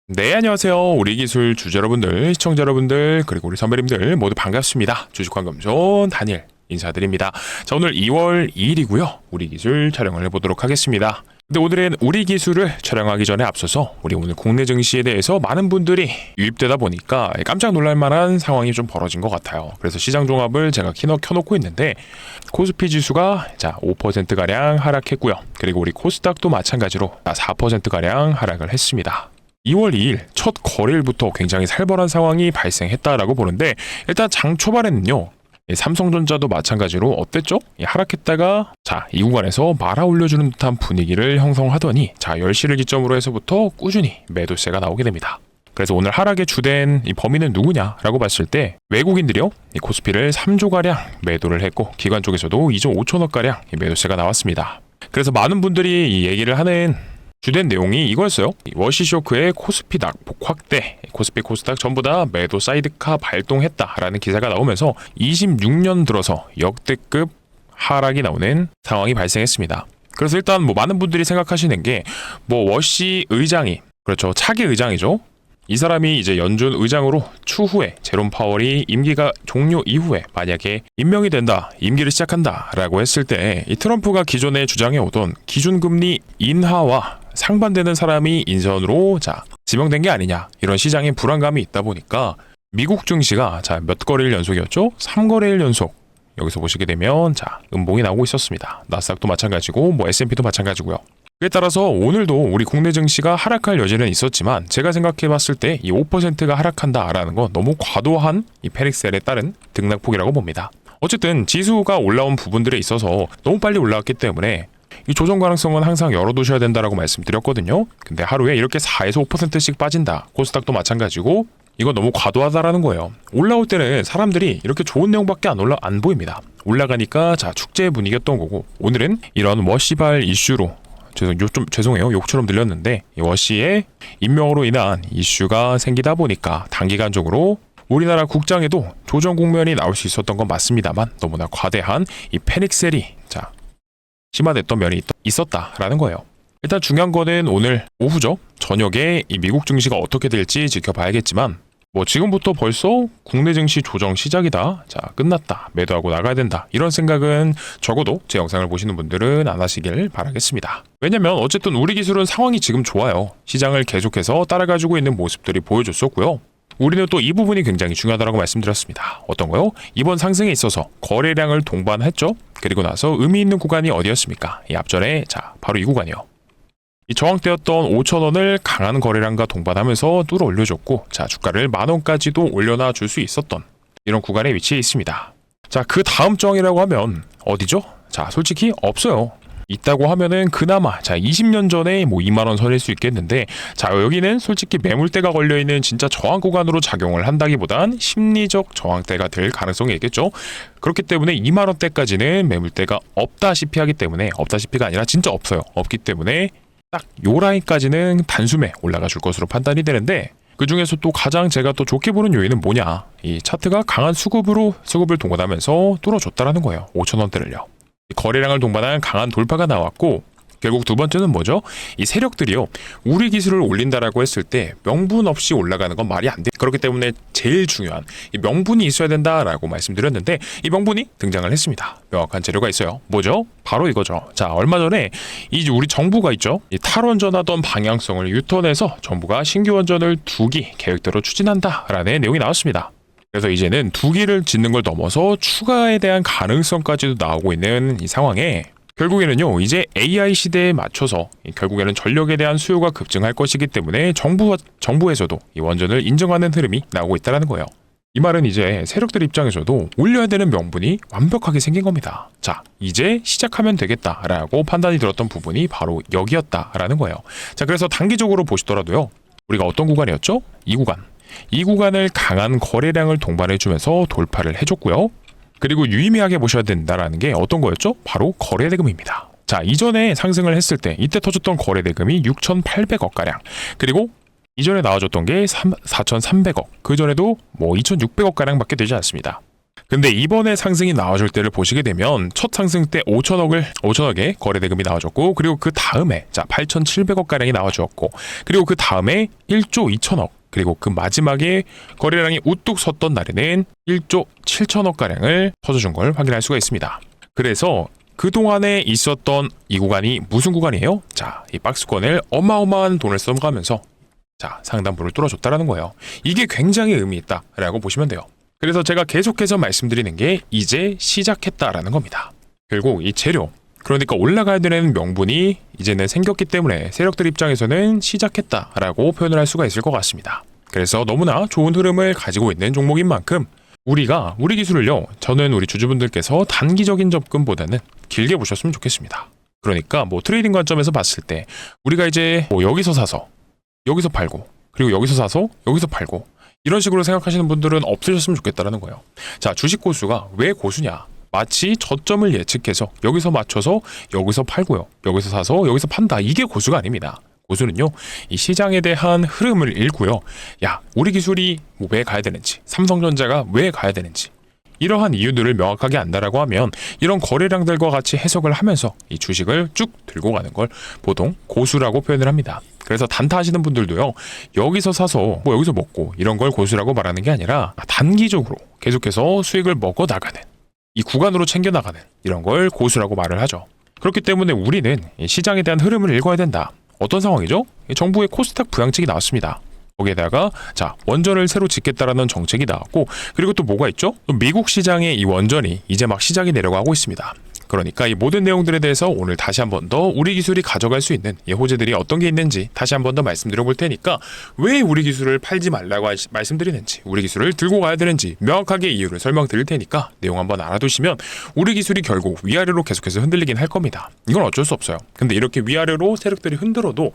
네, 안녕하세요. 우리 기술 주주 여러분들, 시청자 여러분들, 그리고 우리 선배님들 모두 반갑습니다. 주식환검존 다니엘 인사드립니다. 자, 오늘 2월 2일이고요. 우리 기술 촬영을 해보도록 하겠습니다. 근데 오늘은 우리 기술을 촬영하기 전에 앞서서 우리 오늘 국내 증시에 대해서 많은 분들이 유입되다 보니까 깜짝 놀랄 만한 상황이 좀 벌어진 것 같아요. 그래서 시장 종합을 제가 켜놓고 있는데 코스피 지수가 5%가량 하락했고요. 그리고 우리 코스닥도 마찬가지로 4%가량 하락을 했습니다. 2월 2일 첫 거래일부터 굉장히 살벌한 상황이 발생했다라고 보는데, 일단 장 초반에는요, 삼성전자도 마찬가지로 어땠죠? 하락했다가 이 구간에서 말아 올려주는 듯한 분위기를 형성하더니 10시를 기점으로 해서부터 꾸준히 매도세가 나오게 됩니다. 그래서 오늘 하락의 주된 이 범인은 누구냐라고 봤을 때 외국인들이요, 이 코스피를 3조가량 매도를 했고 기관 쪽에서도 2조 5천억가량 매도세가 나왔습니다. 그래서 많은 분들이 이 얘기를 하는 주된 내용이 이거였어요. 워시쇼크의 코스피 낙폭 확대, 코스피 코스닥 전부 다 매도 사이드카 발동했다라는 기사가 나오면서 26년 들어서 역대급 하락이 나오는 상황이 발생했습니다. 그래서 일단 많은 분들이 생각하시는 게 워시 의장이, 그렇죠, 차기 의장이죠. 이 사람이 이제 연준 의장으로 추후에 제롬 파월이 임기가 종료 이후에 만약에 임명이 된다, 임기를 시작한다 라고 했을 때 이 트럼프가 기존에 주장해오던 기준금리 인하와 상반되는 사람이 인선으로 지명된 게 아니냐, 이런 시장에 불안감이 있다 보니까 미국 증시가 몇 거래일 연속이었죠? 3거래일 연속, 여기서 보시게 되면 음봉이 나오고 있었습니다. 나스닥도 마찬가지고 S&P도 마찬가지고요. 그에 따라서 오늘도 우리 국내 증시가 하락할 여지는 있었지만 제가 생각해봤을 때 이 5%가 하락한다라는 건 너무 과도한 이 패닉셀에 따른 등락폭이라고 봅니다. 어쨌든 지수가 올라온 부분들에 있어서 너무 빨리 올라왔기 때문에 이 조정 가능성은 항상 열어두셔야 된다라고 말씀드렸거든요. 근데 하루에 이렇게 4에서 5%씩 빠진다. 코스닥도 마찬가지고 이건 너무 과도하다라는 거예요. 올라올 때는 사람들이 이렇게 좋은 내용밖에 안 보입니다. 올라가니까 축제 분위기였던 거고, 오늘은 이런 워시발 이슈로 죄송해요. 욕처럼 들렸는데 이 워시의 임명으로 인한 이슈가 생기다 보니까 단기간적으로 우리나라 국장에도 조정 국면이 나올 수 있었던 건 맞습니다만 너무나 과대한 이 패닉셀이 심화됐던 면이 있었다라는 거예요. 일단 중요한 거는 오늘 오후죠. 저녁에 이 미국 증시가 어떻게 될지 지켜봐야겠지만 지금부터 벌써 국내 증시 조정 시작이다, 끝났다, 매도하고 나가야 된다, 이런 생각은 적어도 제 영상을 보시는 분들은 안 하시길 바라겠습니다. 왜냐면 어쨌든 우리 기술은 상황이 지금 좋아요. 시장을 계속해서 따라가지고 있는 모습들이 보여줬었고요. 우리는 또 이 부분이 굉장히 중요하다고 말씀드렸습니다. 어떤 거요? 이번 상승에 있어서 거래량을 동반했죠. 그리고 나서 의미 있는 구간이 어디였습니까? 이 앞전에 바로 이 구간이요. 이 저항대였던 5,000원을 강한 거래량과 동반하면서 뚫어 올려줬고, 주가를 10,000원까지도 올려놔 줄 수 있었던 이런 구간에 위치해 있습니다. 그 다음 저항이라고 하면 어디죠? 솔직히 없어요. 있다고 하면은 그나마 20년 전에 2만원 선일 수 있겠는데, 여기는 솔직히 매물대가 걸려있는 진짜 저항 구간으로 작용을 한다기보단 심리적 저항대가 될 가능성이 있겠죠. 그렇기 때문에 2만원대까지는 매물대가 없다시피 하기 때문에, 없다시피가 아니라 진짜 없어요. 없기 때문에 딱 요 라인까지는 단숨에 올라가 줄 것으로 판단이 되는데, 그 중에서 또 가장 제가 또 좋게 보는 요인은 뭐냐, 이 차트가 강한 수급을 동반하면서 뚫어줬다라는 거예요. 5,000원대를요. 거래량을 동반한 강한 돌파가 나왔고, 결국 두 번째는 뭐죠? 이 세력들이요, 우리 기술을 올린다라고 했을 때 명분 없이 올라가는 건 말이 안 돼. 그렇기 때문에 제일 중요한 이 명분이 있어야 된다라고 말씀드렸는데, 이 명분이 등장을 했습니다. 명확한 재료가 있어요. 뭐죠? 바로 이거죠. 얼마 전에 우리 정부가 있죠, 이 탈원전하던 방향성을 유턴해서 정부가 신규 원전을 2기 계획대로 추진한다라는 내용이 나왔습니다. 그래서 이제는 2기를 짓는 걸 넘어서 추가에 대한 가능성까지도 나오고 있는 이 상황에, 결국에는요, 이제 AI 시대에 맞춰서 결국에는 전력에 대한 수요가 급증할 것이기 때문에 정부에서도 이 원전을 인정하는 흐름이 나오고 있다는 거예요. 이 말은 이제 세력들 입장에서도 올려야 되는 명분이 완벽하게 생긴 겁니다. 이제 시작하면 되겠다라고 판단이 들었던 부분이 바로 여기였다라는 거예요. 그래서 단기적으로 보시더라도요, 우리가 어떤 구간이었죠? 이 구간을 강한 거래량을 동반해주면서 돌파를 해줬고요. 그리고 유의미하게 보셔야 된다라는 게 어떤 거였죠? 바로 거래대금입니다. 이전에 상승을 했을 때 이때 터졌던 거래대금이 6,800억가량, 그리고 이전에 나와줬던 게 4,300억, 그 전에도 2,600억가량 밖에 되지 않습니다. 근데 이번에 상승이 나와줄 때를 보시게 되면 첫 상승 때 5천억의 거래 대금이 나와줬고, 그리고 그 다음에 8,700억 가량이 나와주었고, 그리고 그 다음에 1조 2천억, 그리고 그 마지막에 거래량이 우뚝 섰던 날에는 1조 7천억 가량을 터져준 걸 확인할 수가 있습니다. 그래서 그동안에 있었던 이 구간이 무슨 구간이에요? 이 박스권을 어마어마한 돈을 써가면서 상단부를 뚫어줬다라는 거예요. 이게 굉장히 의미 있다라고 보시면 돼요. 그래서 제가 계속해서 말씀드리는 게 이제 시작했다라는 겁니다. 결국 이 재료, 그러니까 올라가야 되는 명분이 이제는 생겼기 때문에 세력들 입장에서는 시작했다라고 표현을 할 수가 있을 것 같습니다. 그래서 너무나 좋은 흐름을 가지고 있는 종목인 만큼 우리 기술을요, 저는 우리 주주분들께서 단기적인 접근보다는 길게 보셨으면 좋겠습니다. 그러니까 트레이딩 관점에서 봤을 때 우리가 이제 여기서 사서 여기서 팔고, 그리고 여기서 사서 여기서 팔고, 이런 식으로 생각하시는 분들은 없으셨으면 좋겠다라는 거예요. 주식 고수가 왜 고수냐? 마치 저점을 예측해서 여기서 맞춰서 여기서 팔고요, 여기서 사서 여기서 판다, 이게 고수가 아닙니다. 고수는요, 이 시장에 대한 흐름을 읽고요, 우리 기술이 왜 가야 되는지, 삼성전자가 왜 가야 되는지, 이러한 이유들을 명확하게 안다라고 하면 이런 거래량들과 같이 해석을 하면서 이 주식을 쭉 들고 가는 걸 보통 고수라고 표현을 합니다. 그래서 단타 하시는 분들도요, 여기서 사서 여기서 먹고 이런 걸 고수라고 말하는 게 아니라 단기적으로 계속해서 수익을 먹어 나가는, 이 구간으로 챙겨 나가는 이런 걸 고수라고 말을 하죠. 그렇기 때문에 우리는 시장에 대한 흐름을 읽어야 된다. 어떤 상황이죠? 정부의 코스닥 부양책이 나왔습니다. 거기에다가 원전을 새로 짓겠다라는 정책이 나왔고, 그리고 또 뭐가 있죠? 미국 시장의 이 원전이 이제 막 시작이 내려가고 있습니다. 그러니까 이 모든 내용들에 대해서 오늘 다시 한 번 더 우리 기술이 가져갈 수 있는 호재들이 어떤 게 있는지 다시 한 번 더 말씀드려 볼 테니까, 왜 우리 기술을 팔지 말라고 말씀드리는지, 우리 기술을 들고 가야 되는지 명확하게 이유를 설명드릴 테니까 내용 한번 알아두시면 우리 기술이 결국 위아래로 계속해서 흔들리긴 할 겁니다. 이건 어쩔 수 없어요. 근데 이렇게 위아래로 세력들이 흔들어도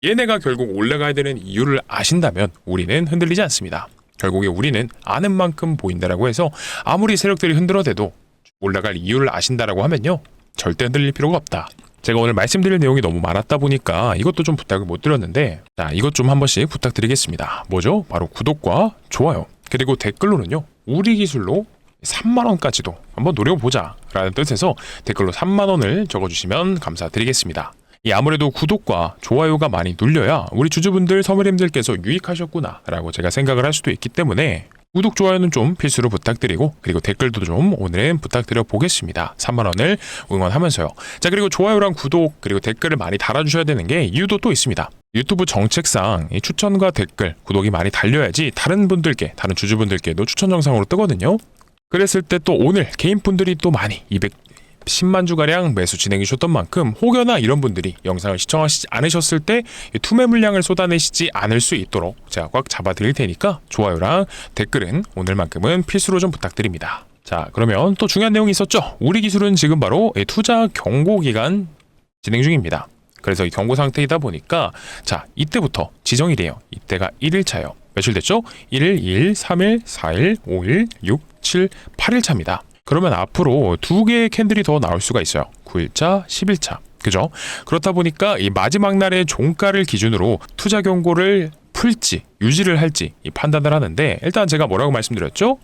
얘네가 결국 올라가야 되는 이유를 아신다면 우리는 흔들리지 않습니다. 결국에 우리는 아는 만큼 보인다라고 해서 아무리 세력들이 흔들어대도 올라갈 이유를 아신다라고 하면요, 절대 흔들릴 필요가 없다. 제가 오늘 말씀드릴 내용이 너무 많았다 보니까 이것도 좀 부탁을 못 드렸는데, 이것 좀 한 번씩 부탁드리겠습니다. 뭐죠? 바로 구독과 좋아요, 그리고 댓글로는요, 우리 기술로 3만원까지도 한번 노려보자 라는 뜻에서 댓글로 3만원을 적어주시면 감사드리겠습니다. 아무래도 구독과 좋아요가 많이 눌려야 우리 주주분들, 서머님들께서 유익하셨구나 라고 제가 생각을 할 수도 있기 때문에 구독, 좋아요는 좀 필수로 부탁드리고, 그리고 댓글도 좀 오늘은 부탁드려 보겠습니다. 3만원을 응원하면서요. 그리고 좋아요랑 구독, 그리고 댓글을 많이 달아주셔야 되는 게 이유도 또 있습니다. 유튜브 정책상 추천과 댓글, 구독이 많이 달려야지 다른 분들께, 다른 주주분들께도 추천 영상으로 뜨거든요. 그랬을 때 또 오늘 개인분들이 또 많이 210만 주가량 매수 진행해 주셨던 만큼 혹여나 이런 분들이 영상을 시청하시지 않으셨을 때 투매 물량을 쏟아내시지 않을 수 있도록 제가 꽉 잡아드릴 테니까 좋아요랑 댓글은 오늘만큼은 필수로 좀 부탁드립니다. 그러면 또 중요한 내용이 있었죠. 우리 기술은 지금 바로 투자 경고 기간 진행 중입니다. 그래서 이 경고 상태이다 보니까 이때부터 지정일이에요. 이때가 1일차예요. 며칠 됐죠? 1일, 2일, 3일, 4일, 5일, 6, 7, 8일차입니다. 그러면 앞으로 2개의 캔들이 더 나올 수가 있어요. 9일차, 10일차. 그죠? 그렇다 보니까 이 마지막 날의 종가를 기준으로 투자 경고를 풀지, 유지를 할지 판단을 하는데, 일단 제가 뭐라고 말씀드렸죠?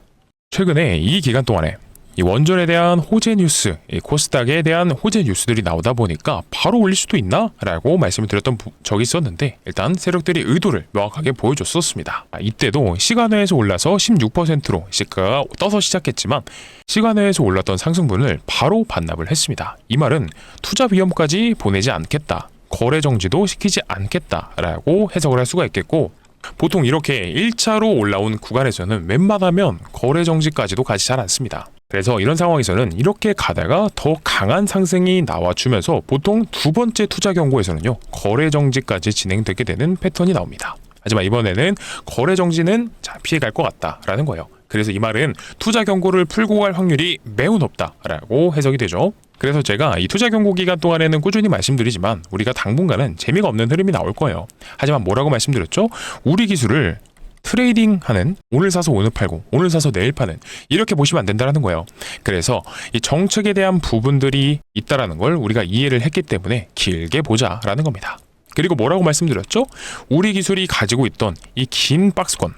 최근에 이 기간 동안에 이 원전에 대한 호재 뉴스, 이 코스닥에 대한 호재 뉴스들이 나오다 보니까 바로 올릴 수도 있나? 라고 말씀을 드렸던 적이 있었는데, 일단 세력들이 의도를 명확하게 보여줬었습니다. 이때도 시간외에서 올라서 16%로 시가가 떠서 시작했지만 시간외에서 올랐던 상승분을 바로 반납을 했습니다. 이 말은 투자 위험까지 보내지 않겠다, 거래 정지도 시키지 않겠다라고 해석을 할 수가 있겠고, 보통 이렇게 1차로 올라온 구간에서는 웬만하면 거래 정지까지도 가지 잘 않습니다. 그래서 이런 상황에서는 이렇게 가다가 더 강한 상승이 나와주면서 보통 두 번째 투자 경고에서는요, 거래 정지까지 진행되게 되는 패턴이 나옵니다. 하지만 이번에는 거래 정지는 피해갈 것 같다라는 거예요. 그래서 이 말은 투자 경고를 풀고 갈 확률이 매우 높다라고 해석이 되죠. 그래서 제가 이 투자 경고 기간 동안에는 꾸준히 말씀드리지만 우리가 당분간은 재미가 없는 흐름이 나올 거예요. 하지만 뭐라고 말씀드렸죠? 우리 기술을 트레이딩하는, 오늘 사서 오늘 팔고 오늘 사서 내일 파는, 이렇게 보시면 안 된다는 거예요. 그래서 이 정책에 대한 부분들이 있다라는 걸 우리가 이해를 했기 때문에 길게 보자라는 겁니다. 그리고 뭐라고 말씀드렸죠? 우리 기술이 가지고 있던 이 긴 박스권,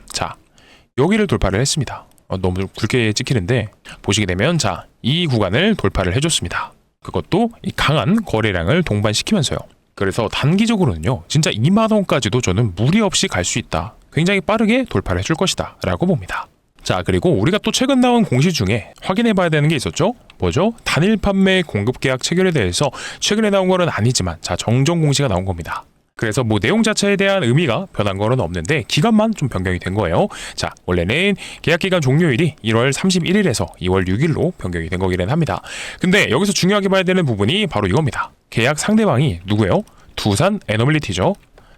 여기를 돌파를 했습니다. 너무 좀 굵게 찍히는데 보시게 되면 자, 이 구간을 돌파를 해줬습니다. 그것도 이 강한 거래량을 동반시키면서요. 그래서 단기적으로는요, 진짜 2만 원까지도 저는 무리 없이 갈 수 있다. 굉장히 빠르게 돌파를 해줄 것이다 라고 봅니다. 자, 그리고 우리가 또 최근 나온 공시 중에 확인해 봐야 되는 게 있었죠. 뭐죠? 단일 판매 공급 계약 체결에 대해서 최근에 나온 거는 아니지만 자, 정정 공시가 나온 겁니다. 그래서 뭐 내용 자체에 대한 의미가 변한 거는 없는데 기간만 좀 변경이 된 거예요. 자, 원래는 계약 기간 종료일이 1월 31일에서 2월 6일로 변경이 된 거기는 합니다. 근데 여기서 중요하게 봐야 되는 부분이 바로 이겁니다. 계약 상대방이 누구예요? 두산 에너빌리티죠.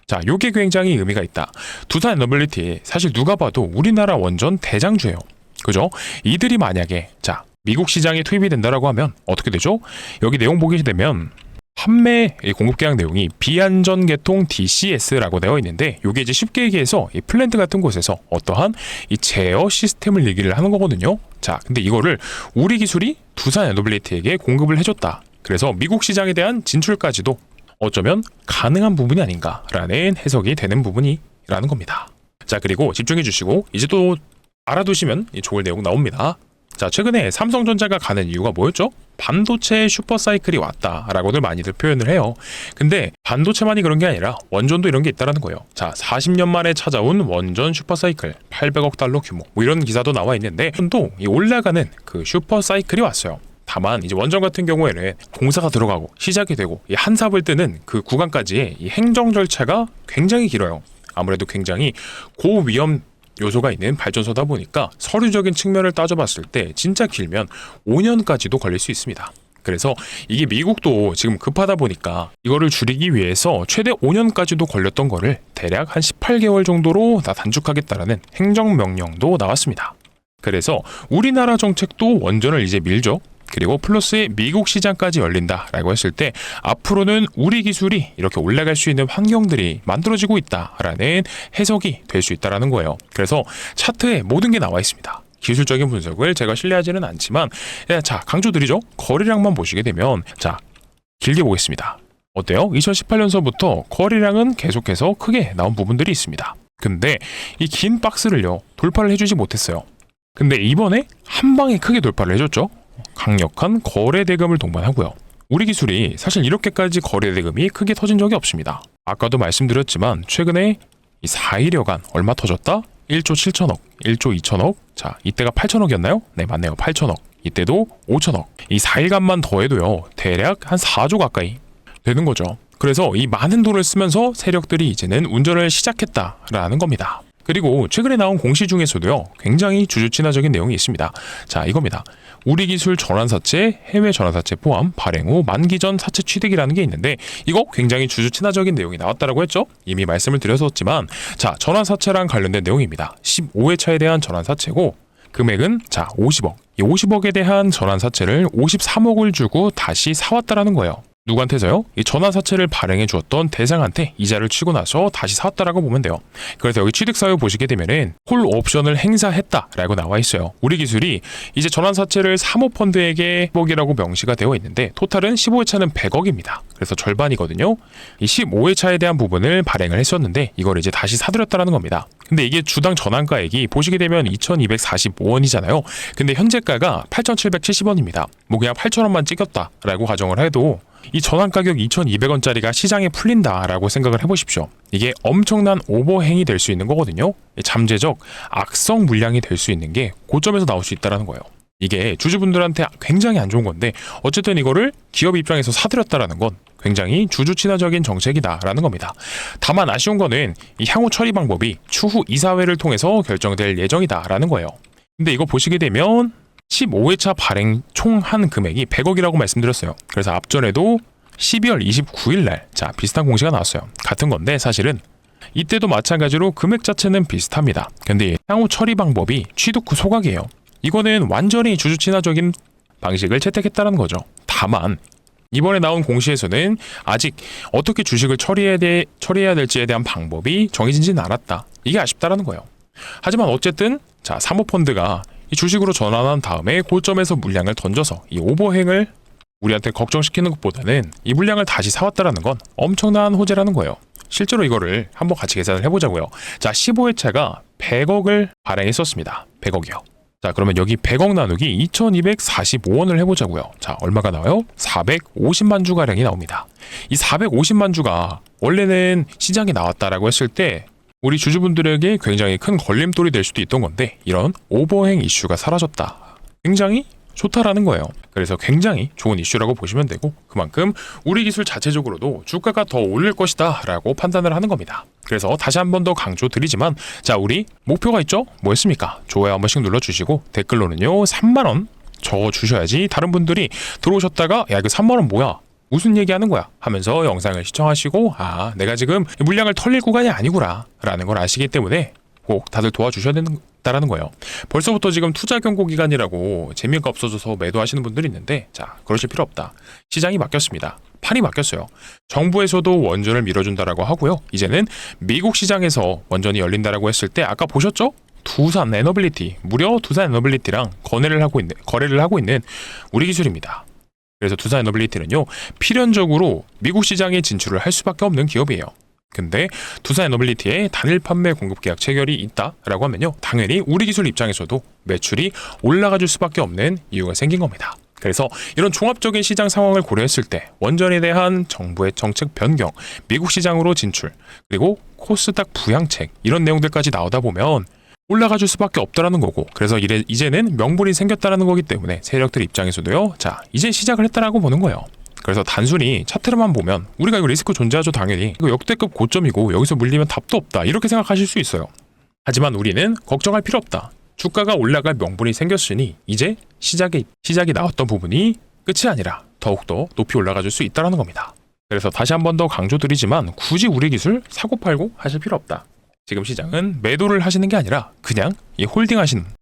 자, 요게 굉장히 의미가 있다. 두산 에너빌리티 사실 누가 봐도 우리나라 원전 대장주예요. 그죠? 이들이 만약에 자, 미국 시장에 투입이 된다라고 하면 어떻게 되죠? 여기 내용 보게 되면 판매 공급 계약 내용이 비안전 계통 DCS라고 되어 있는데 요게 이제 쉽게 얘기해서 이 플랜트 같은 곳에서 어떠한 이 제어 시스템을 얘기를 하는 거거든요. 자, 근데 이거를 우리 기술이 두산 에너빌리티에게 공급을 해줬다. 그래서 미국 시장에 대한 진출까지도 어쩌면 가능한 부분이 아닌가라는 해석이 되는 부분이라는 겁니다. 자, 그리고 집중해 주시고 이제 또 알아두시면 좋을 내용 나옵니다. 자, 최근에 삼성전자가 가는 이유가 뭐였죠? 반도체 슈퍼사이클이 왔다라고들 많이들 표현을 해요. 근데 반도체만이 그런 게 아니라 원전도 이런 게 있다라는 거예요. 자, 40년 만에 찾아온 원전 슈퍼사이클 800억 달러 규모 뭐 이런 기사도 나와 있는데 또 이 올라가는 그 슈퍼사이클이 왔어요. 다만 이제 원전 같은 경우에는 공사가 들어가고 시작이 되고 이 한 삽을 뜨는 그 구간까지의 이 행정 절차가 굉장히 길어요. 아무래도 굉장히 고위험 요소가 있는 발전소다 보니까 서류적인 측면을 따져봤을 때 진짜 길면 5년까지도 걸릴 수 있습니다. 그래서 이게 미국도 지금 급하다 보니까 이거를 줄이기 위해서 최대 5년까지도 걸렸던 거를 대략 한 18개월 정도로 다 단축하겠다라는 행정명령도 나왔습니다. 그래서 우리나라 정책도 원전을 이제 밀죠. 그리고 플러스에 미국 시장까지 열린다라고 했을 때 앞으로는 우리 기술이 이렇게 올라갈 수 있는 환경들이 만들어지고 있다라는 해석이 될 수 있다라는 거예요. 그래서 차트에 모든 게 나와 있습니다. 기술적인 분석을 제가 신뢰하지는 않지만 자, 강조드리죠. 거래량만 보시게 되면 자, 길게 보겠습니다. 어때요? 2018년서부터 거래량은 계속해서 크게 나온 부분들이 있습니다. 근데 이 긴 박스를요, 돌파를 해주지 못했어요. 근데 이번에 한 방에 크게 돌파를 해줬죠. 강력한 거래 대금을 동반하고요. 우리 기술이 사실 이렇게까지 거래 대금이 크게 터진 적이 없습니다. 아까도 말씀드렸지만 최근에 이 4일여간 얼마 터졌다? 1조 7천억, 1조 2천억. 자, 이때가 8천억이었나요? 네, 맞네요. 8천억. 이때도 5천억. 이 4일간만 더해도요, 대략 한 4조 가까이 되는 거죠. 그래서 이 많은 돈을 쓰면서 세력들이 이제는 운전을 시작했다라는 겁니다. 그리고 최근에 나온 공시 중에서도요, 굉장히 주주친화적인 내용이 있습니다. 자, 이겁니다. 우리 기술 전환사채, 해외 전환사채 포함 발행 후 만기 전 사채 취득이라는 게 있는데 이거 굉장히 주주친화적인 내용이 나왔다라고 했죠. 이미 말씀을 드렸었지만 자, 전환사채랑 관련된 내용입니다. 15회차에 대한 전환사채고 금액은 자, 50억. 이 50억에 대한 전환사채를 53억을 주고 다시 사왔다라는 거예요. 누구한테서요? 이 전환사채를 발행해 주었던 대상한테 이자를 치고 나서 다시 사왔다라고 보면 돼요. 그래서 여기 취득사유 보시게 되면은 콜 옵션을 행사했다라고 나와 있어요. 우리 기술이 이제 전환사채를 사모펀드에게 10억이라고 명시가 되어 있는데 토탈은 15회차는 100억입니다. 그래서 절반이거든요. 이 15회차에 대한 부분을 발행을 했었는데 이걸 이제 다시 사들였다라는 겁니다. 근데 이게 주당 전환가액이 보시게 되면 2,245원이잖아요. 근데 현재가가 8,770원입니다. 뭐 그냥 8,000원만 찍었다라고 가정을 해도 이 전환 가격 2,200원짜리가 시장에 풀린다라고 생각을 해보십시오. 이게 엄청난 오버행이 될 수 있는 거거든요. 잠재적 악성 물량이 될 수 있는 게 고점에서 나올 수 있다는 거예요. 이게 주주분들한테 굉장히 안 좋은 건데 어쨌든 이거를 기업 입장에서 사들였다라는 건 굉장히 주주 친화적인 정책이다라는 겁니다. 다만 아쉬운 거는 이 향후 처리 방법이 추후 이사회를 통해서 결정될 예정이다라는 거예요. 근데 이거 보시게 되면 15회차 발행 총 한 금액이 100억이라고 말씀드렸어요. 그래서 앞전에도 12월 29일 날 자, 비슷한 공시가 나왔어요. 같은 건데 사실은 이때도 마찬가지로 금액 자체는 비슷합니다. 근데 향후 처리 방법이 취득 후 소각이에요. 이거는 완전히 주주 친화적인 방식을 채택했다는 거죠. 다만 이번에 나온 공시에서는 아직 어떻게 주식을 처리해야 될지에 대한 방법이 정해지진 않았다. 이게 아쉽다라는 거예요. 하지만 어쨌든 자, 사모펀드가 이 주식으로 전환한 다음에 고점에서 물량을 던져서 이 오버행을 우리한테 걱정시키는 것보다는 이 물량을 다시 사왔다라는 건 엄청난 호재라는 거예요. 실제로 이거를 한번 같이 계산을 해보자고요. 자, 15회차가 100억을 발행했었습니다. 100억이요. 자, 그러면 여기 100억 나누기 2245원을 해보자고요. 자, 얼마가 나와요? 450만 주가량이 나옵니다. 이 450만 주가 원래는 시장에 나왔다라고 했을 때 우리 주주분들에게 굉장히 큰 걸림돌이 될 수도 있던 건데, 이런 오버행 이슈가 사라졌다. 굉장히 좋다라는 거예요. 그래서 굉장히 좋은 이슈라고 보시면 되고, 그만큼 우리 기술 자체적으로도 주가가 더 오를 것이다 라고 판단을 하는 겁니다. 그래서 다시 한 번 더 강조 드리지만, 자, 우리 목표가 있죠? 뭐였습니까? 좋아요 한 번씩 눌러주시고 댓글로는요 3만원 적어주셔야지 다른 분들이 들어오셨다가 야, 이거 3만원 뭐야? 무슨 얘기하는 거야? 하면서 영상을 시청하시고, 아, 내가 지금 물량을 털릴 구간이 아니구나 라는 걸 아시기 때문에 꼭 다들 도와주셔야 된다라는 거예요. 벌써부터 지금 투자 경고 기간이라고 재미가 없어져서 매도하시는 분들이 있는데, 자, 그러실 필요 없다. 시장이 바뀌었습니다. 판이 바뀌었어요. 정부에서도 원전을 밀어준다라고 하고요. 이제는 미국 시장에서 원전이 열린다라고 했을 때 아까 보셨죠? 두산 에너빌리티, 무려 두산 에너빌리티랑 거래를 하고 있는 우리 기술입니다. 그래서 두산 에너빌리티는요, 필연적으로 미국 시장에 진출을 할 수밖에 없는 기업이에요. 근데 두산 에너빌리티에 단일 판매 공급 계약 체결이 있다라고 하면요, 당연히 우리 기술 입장에서도 매출이 올라가 줄 수밖에 없는 이유가 생긴 겁니다. 그래서 이런 종합적인 시장 상황을 고려했을 때 원전에 대한 정부의 정책 변경, 미국 시장으로 진출, 그리고 코스닥 부양책, 이런 내용들까지 나오다 보면 올라가 줄 수밖에 없다라는 거고, 그래서 이제는 명분이 생겼다라는 거기 때문에 세력들 입장에서도요, 자, 이제 시작을 했다라고 보는 거예요. 그래서 단순히 차트로만 보면 우리가 이거 리스크 존재하죠. 당연히 이거 역대급 고점이고 여기서 물리면 답도 없다, 이렇게 생각하실 수 있어요. 하지만 우리는 걱정할 필요 없다. 주가가 올라갈 명분이 생겼으니 이제 시작이 나왔던 부분이 끝이 아니라 더욱더 높이 올라가 줄 수 있다는 겁니다. 그래서 다시 한 번 더 강조드리지만 굳이 우리 기술 사고팔고 하실 필요 없다. 지금 시장은 매도를 하시는 게 아니라 그냥 이 홀딩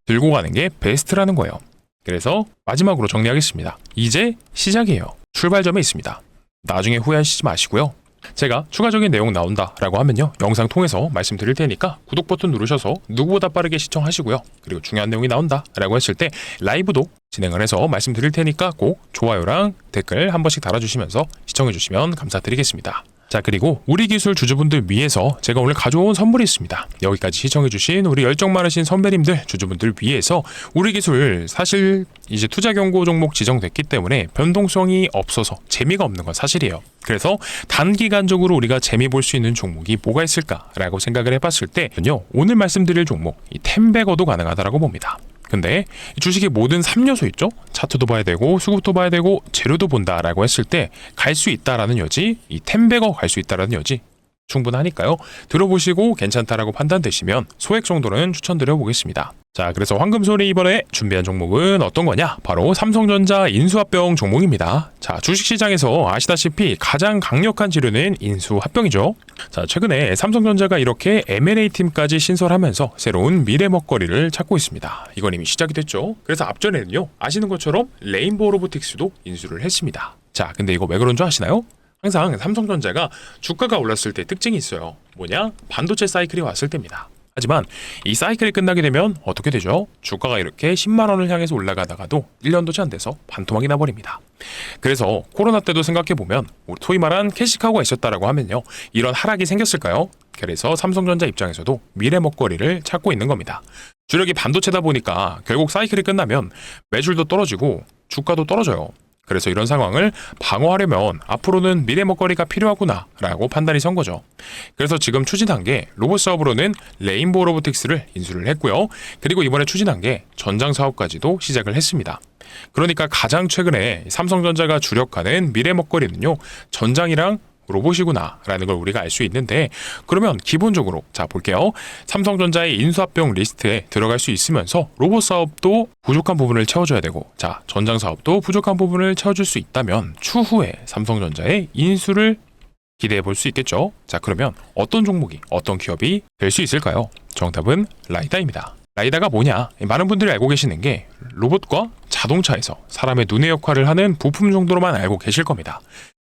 들고 가는 게 베스트라는 거예요. 그래서 마지막으로 정리하겠습니다. 이제 시작이에요. 출발점에 있습니다. 나중에 후회하시지 마시고요. 제가 추가적인 내용 나온다라고 하면요, 영상 통해서 말씀드릴 테니까 구독 버튼 누르셔서 누구보다 빠르게 시청하시고요. 그리고 중요한 내용이 나온다라고 했을 때 라이브도 진행을 해서 말씀드릴 테니까 꼭 좋아요랑 댓글 한 번씩 달아주시면서 시청해주시면 감사드리겠습니다. 자, 그리고 우리 기술 주주분들 위해서 제가 오늘 가져온 선물이 있습니다. 여기까지 시청해주신 우리 열정 많으신 선배님들, 주주분들 위해서 우리 기술 사실 이제 투자 경고 종목 지정됐기 때문에 변동성이 없어서 재미가 없는 건 사실이에요. 그래서 단기간적으로 우리가 재미 볼 수 있는 종목이 뭐가 있을까라고 생각을 해봤을 때는요, 오늘 말씀드릴 종목 이 템베거도 가능하다라고 봅니다. 근데 주식의 모든 3요소 있죠? 차트도 봐야 되고 수급도 봐야 되고 재료도 본다라고 했을 때 갈 수 있다라는 여지, 이 템베거 갈 수 있다라는 여지 충분하니까요. 들어보시고 괜찮다라고 판단되시면 소액 정도는 추천드려 보겠습니다. 자, 그래서 황금소리 이번에 준비한 종목은 어떤 거냐? 바로 삼성전자 인수합병 종목입니다. 자, 주식시장에서 아시다시피 가장 강력한 지류는 인수합병이죠. 자, 최근에 삼성전자가 이렇게 M&A 팀까지 신설하면서 새로운 미래 먹거리를 찾고 있습니다. 이건 이미 시작이 됐죠. 그래서 앞전에는요, 아시는 것처럼 레인보우 로보틱스도 인수를 했습니다. 자, 근데 이거 왜 그런 줄 아시나요? 항상 삼성전자가 주가가 올랐을 때 특징이 있어요. 뭐냐? 반도체 사이클이 왔을 때입니다. 하지만 이 사이클이 끝나게 되면 어떻게 되죠? 주가가 이렇게 10만 원을 향해서 올라가다가도 1년도 채 안 돼서 반토막이 나버립니다. 그래서 코로나 때도 생각해보면 소위 말한 캐시카우가 있었다라고 하면요, 이런 하락이 생겼을까요? 그래서 삼성전자 입장에서도 미래 먹거리를 찾고 있는 겁니다. 주력이 반도체다 보니까 결국 사이클이 끝나면 매출도 떨어지고 주가도 떨어져요. 그래서 이런 상황을 방어하려면 앞으로는 미래 먹거리가 필요하구나 라고 판단이 선 거죠. 그래서 지금 추진한 게 로봇 사업으로는 레인보우 로보틱스를 인수를 했고요. 그리고 이번에 추진한 게 전장 사업까지도 시작을 했습니다. 그러니까 가장 최근에 삼성전자가 주력하는 미래 먹거리는요, 전장이랑 로봇이구나 라는 걸 우리가 알 수 있는데, 그러면 기본적으로 자 볼게요. 삼성전자의 인수합병 리스트에 들어갈 수 있으면서 로봇 사업도 부족한 부분을 채워줘야 되고, 자, 전장 사업도 부족한 부분을 채워줄 수 있다면 추후에 삼성전자의 인수를 기대해 볼 수 있겠죠. 자, 그러면 어떤 종목이, 어떤 기업이 될 수 있을까요? 정답은 라이다입니다. 라이다가 뭐냐? 많은 분들이 알고 계시는 게 로봇과 자동차에서 사람의 눈의 역할을 하는 부품 정도로만 알고 계실 겁니다.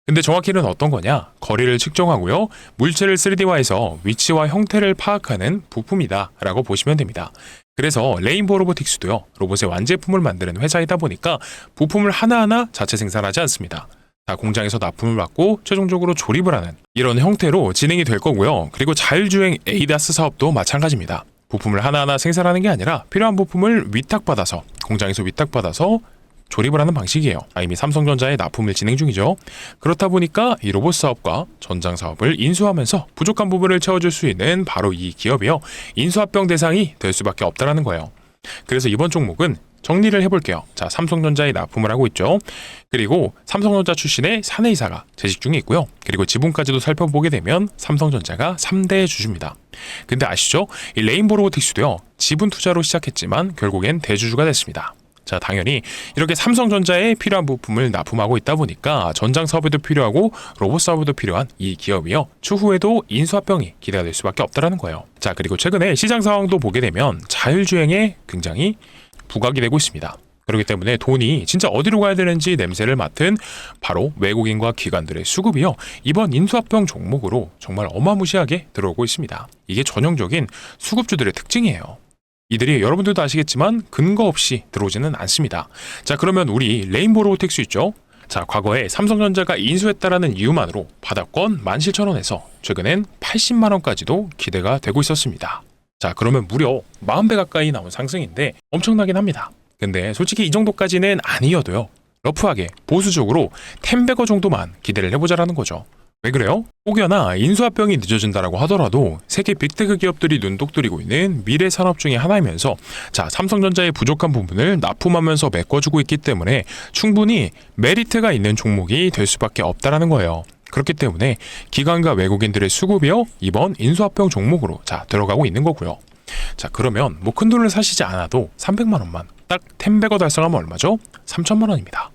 근데 정확히는 어떤 거냐? 거리를 측정하고요, 물체를 3D화해서 위치와 형태를 파악하는 부품이다 라고 보시면 됩니다. 그래서 레인보우 로보틱스도요, 로봇의 완제품을 만드는 회사이다 보니까 부품을 하나하나 자체 생산하지 않습니다. 다 공장에서 납품을 받고 최종적으로 조립을 하는 이런 형태로 진행이 될 거고요. 그리고 자율주행 ADAS 사업도 마찬가지입니다. 부품을 하나하나 생산하는 게 아니라 필요한 부품을 위탁받아서 공장에서 위탁받아서 조립을 하는 방식이에요. 이미 삼성전자에 납품을 진행 중이죠. 그렇다 보니까 이 로봇 사업과 전장 사업을 인수하면서 부족한 부분을 채워줄 수 있는 바로 이 기업이요. 인수합병 대상이 될 수밖에 없다라는 거예요. 그래서 이번 종목은 정리를 해볼게요. 자, 삼성전자에 납품을 하고 있죠. 그리고 삼성전자 출신의 사내이사가 재직 중에 있고요. 그리고 지분까지도 살펴보게 되면 삼성전자가 3대 주주입니다. 근데 아시죠? 이 레인보우 로보틱스도요. 지분 투자로 시작했지만 결국엔 대주주가 됐습니다. 자, 당연히 이렇게 삼성전자에 필요한 부품을 납품하고 있다 보니까 전장 사업에도 필요하고 로봇 사업에도 필요한 이 기업이요. 추후에도 인수합병이 기대가 될 수밖에 없다라는 거예요. 자, 그리고 최근에 시장 상황도 보게 되면 자율주행에 굉장히 부각이 되고 있습니다. 그렇기 때문에 돈이 진짜 어디로 가야 되는지 냄새를 맡은 바로 외국인과 기관들의 수급이요. 이번 인수합병 종목으로 정말 어마무시하게 들어오고 있습니다. 이게 전형적인 수급주들의 특징이에요. 이들이 여러분들도 아시겠지만 근거 없이 들어오지는 않습니다. 자, 그러면 우리 레인보우 로보틱스 있죠? 자, 과거에 삼성전자가 인수했다라는 이유만으로 바닥권 17,000원에서 최근엔 80만 원까지도 기대가 되고 있었습니다. 자, 그러면 무려 40배 가까이 나온 상승인데 엄청나긴 합니다. 근데 솔직히 이 정도까지는 아니어도요. 러프하게 보수적으로 10배거 정도만 기대를 해보자라는 거죠. 왜 그래요? 혹여나 인수합병이 늦어진다라고 하더라도 세계 빅테크 기업들이 눈독 들이고 있는 미래 산업 중에 하나이면서 자, 삼성전자의 부족한 부분을 납품하면서 메꿔주고 있기 때문에 충분히 메리트가 있는 종목이 될 수밖에 없다라는 거예요. 그렇기 때문에 기관과 외국인들의 수급이요, 이번 인수합병 종목으로 자 들어가고 있는 거고요. 자, 그러면 뭐 큰 돈을 사시지 않아도 300만 원만 딱 10배거 달성하면 얼마죠? 3천만 원입니다.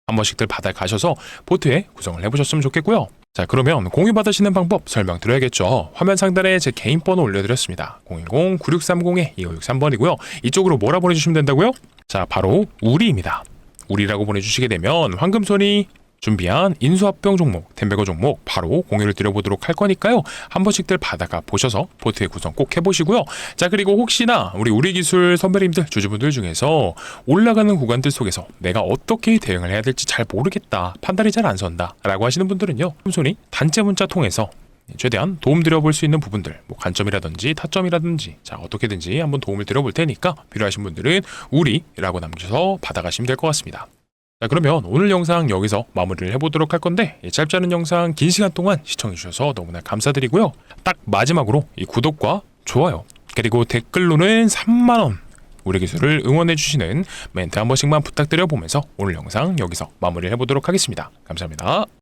한 번씩들 바닥 가셔서 포트에 구성을 해보셨으면 좋겠고요. 자, 그러면 공유 받으시는 방법 설명드려야겠죠. 화면 상단에 제 개인 번호 올려드렸습니다. 010-9630-2563번이고요. 이쪽으로 뭐라 보내주시면 된다고요? 자, 바로 우리입니다. 우리라고 보내주시게 되면 황금손이 준비한 인수합병 종목, 10배거 종목 바로 공유를 드려보도록 할 거니까요. 한 번씩들 받아가 보셔서 포트의 구성 꼭 해보시고요. 자, 그리고 혹시나 우리 기술 선배님들, 주주분들 중에서 올라가는 구간들 속에서 내가 어떻게 대응을 해야 될지 잘 모르겠다, 판단이 잘 안 선다 라고 하시는 분들은요. 황금손이 단체 문자 통해서 최대한 도움 드려볼 수 있는 부분들, 뭐 관점이라든지 타점이라든지 자 어떻게든지 한번 도움을 드려볼 테니까 필요하신 분들은 우리라고 남겨서 받아가시면 될 것 같습니다. 자, 그러면 오늘 영상 여기서 마무리를 해보도록 할 건데 짧지 않은 영상 긴 시간 동안 시청해주셔서 너무나 감사드리고요. 딱 마지막으로 이 구독과 좋아요 그리고 댓글로는 3만원 우리 기술을 응원해주시는 멘트 한 번씩만 부탁드려 보면서 오늘 영상 여기서 마무리를 해보도록 하겠습니다. 감사합니다.